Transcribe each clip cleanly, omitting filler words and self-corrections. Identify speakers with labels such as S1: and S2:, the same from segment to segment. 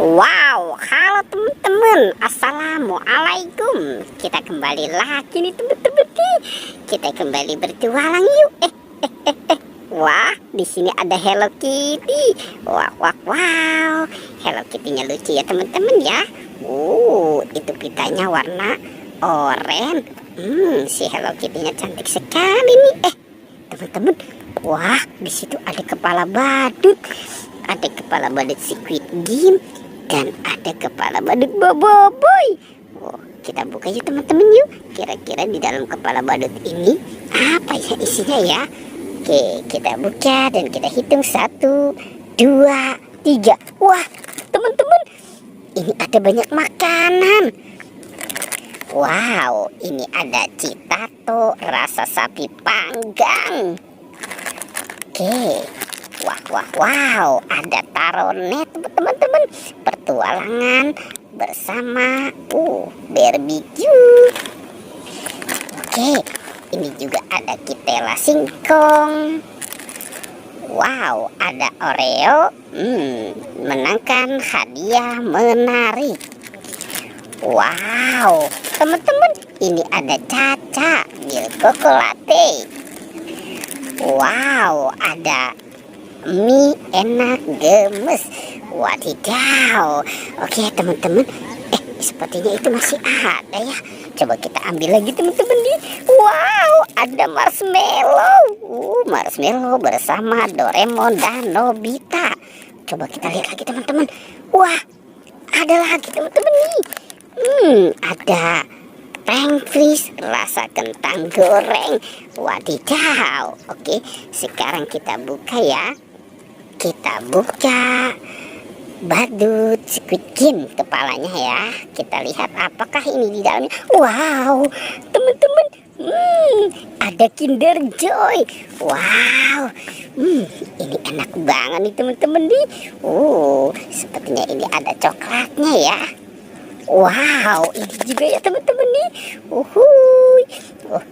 S1: Wow, halo teman-teman, assalamualaikum. Kita kembali lagi nih teman-teman nih. Kita kembali bertualang yuk. Wah, di sini ada Hello Kitty. Wow. Hello Kitty-nya lucu ya teman-teman ya. Itu pitanya warna oranye. Si Hello Kitty-nya cantik sekali nih. Teman-teman, wah, di situ ada kepala badut. Ada kepala badut Squid Game dan ada kepala badut Boboiboy. Kita buka ya teman-teman yuk. Kira-kira di dalam kepala badut ini apa ya isinya ya? Oke, kita buka dan kita hitung 1, 2, 3. Wah, teman-teman, ini ada banyak makanan. Wow, ini ada citato rasa sapi panggang. Oke. Wow, ada taronet teman-teman, pertualangan bersama barbecue. Oke, ini juga ada kitela singkong. Wow, ada Oreo, menangkan hadiah menarik. Wow, teman-teman, ini ada Caca milk chocolate. Wow, ada mie enak gemes. Wadidaw. Oke teman-teman, sepertinya itu masih ada ya. Coba kita ambil lagi teman-teman nih. Wow, ada marshmallow. Marshmallow bersama Doraemon dan Nobita. Coba kita lihat lagi teman-teman. Wah, ada lagi teman-teman nih. Ada Frankfries rasa kentang goreng. Wadidaw. Oke, sekarang kita buka ya. Kita buka badut Squid Game kepalanya ya. Kita lihat apakah ini di dalamnya. Wow, teman-teman, ada Kinder Joy. Wow, ini enak banget nih teman-teman nih. Sepertinya ini ada coklatnya ya. Wow, ini juga ya teman-teman nih.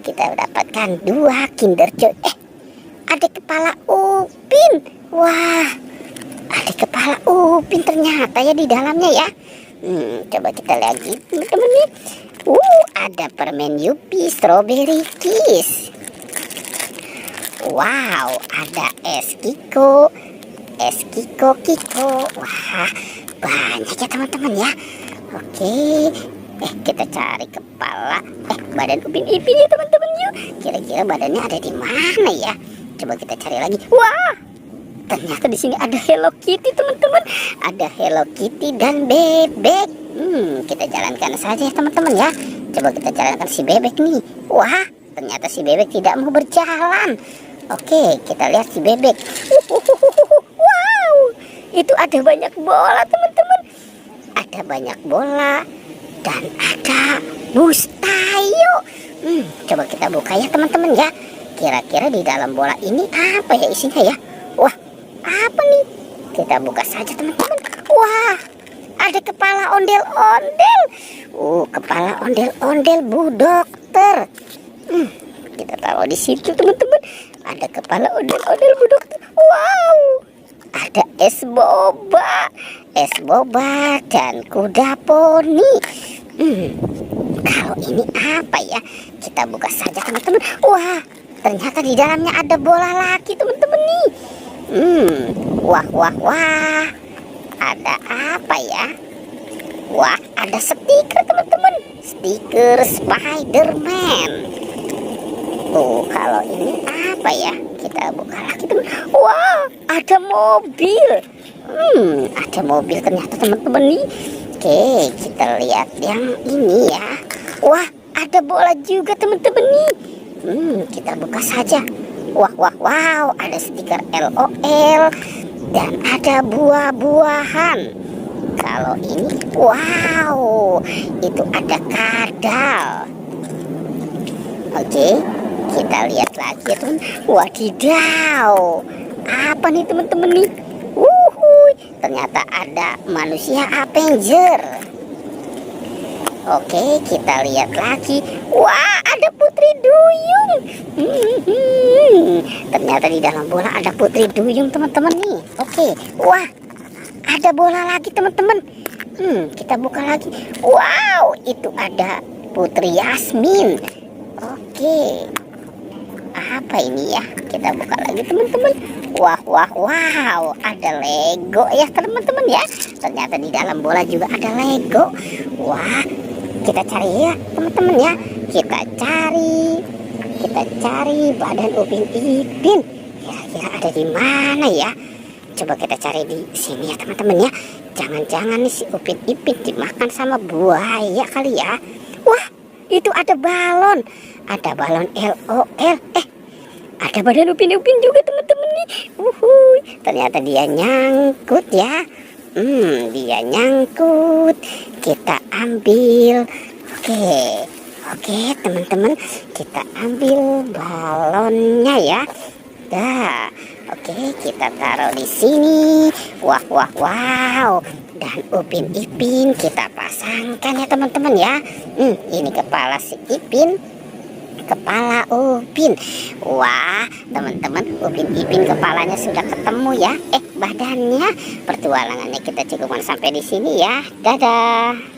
S1: Kita dapatkan 2 Kinder Joy. Ada kepala upin. Wah, ada kepala upin ternyata ya di dalamnya ya. Coba kita lihat lagi teman-teman nih. Ada permen Yupi Strawberry Kiss. Wow, ada es Kiko. Wah, banyak ya teman-teman ya. Oke, kita cari kepala badan upin ipin ya teman-teman yuk. Kira-kira badannya ada di mana ya? Coba kita cari lagi. Wah, ternyata di sini ada Hello Kitty teman-teman. Ada Hello Kitty dan bebek. Kita jalankan saja ya teman-teman ya. Coba kita jalankan si bebek nih. Wah, ternyata si bebek tidak mau berjalan. Oke, kita lihat si bebek. Wow, itu ada banyak bola teman-teman. Ada banyak bola dan ada Mustayo. Coba kita buka ya teman-teman ya. Kira-kira di dalam bola ini apa ya isinya ya? Wah, apa nih? Kita buka saja teman-teman. Wah, ada kepala ondel-ondel. Kepala ondel-ondel Bu Dokter. Kita taruh di situ teman-teman. Ada kepala ondel-ondel Bu Dokter. Wow, ada es boba dan kuda poni. Kalau ini apa ya? Kita buka saja teman-teman. Wah, ternyata di dalamnya ada bola lagi teman-teman nih. Wah. Ada apa ya? Wah, ada stiker teman-teman. Stiker Spider-Man. Kalau ini apa ya? Kita buka lagi teman. Wah, ada mobil. Ada mobil ternyata teman-teman nih. Oke, kita lihat yang ini ya. Wah, ada bola juga teman-teman nih. Kita buka saja. Wow, ada stiker LOL dan ada buah-buahan. Kalau ini, wow, itu ada kadal. Oke, kita lihat lagi teman. Wadidaw, apa nih teman-teman nih? Ternyata ada manusia Avenger. Oke, kita lihat lagi. Wah, ada Putri Duyung. Ternyata di dalam bola ada Putri Duyung teman-teman nih. Oke, wah, ada bola lagi teman-teman. Kita buka lagi. Wow, itu ada Putri Yasmin. Oke, apa ini ya? Kita buka lagi teman-teman. Wow, ada Lego ya teman-teman ya. Ternyata di dalam bola juga ada Lego. Wah, kita cari ya teman-teman ya. Kita cari badan Upin Ipin. Kira-kira ada di mana ya? Coba kita cari di sini ya teman-teman ya. Jangan-jangan nih si Upin Ipin dimakan sama buaya kali ya. Wah, itu ada balon. Ada balon LOL. Ada badan Upin Ipin juga teman-teman nih. Ternyata dia nyangkut ya. Dia nyangkut. Kita ambil. Oke teman-teman, kita ambil balonnya ya. Oke, kita taruh di sini. Wow. Dan Upin Ipin kita pasangkan ya teman-teman ya. Ini kepala si Ipin, kepala Upin. Wah, teman-teman, Upin Ipin kepalanya sudah ketemu ya. Badannya. Pertualangannya kita cukupkan sampai di sini ya. Dadah.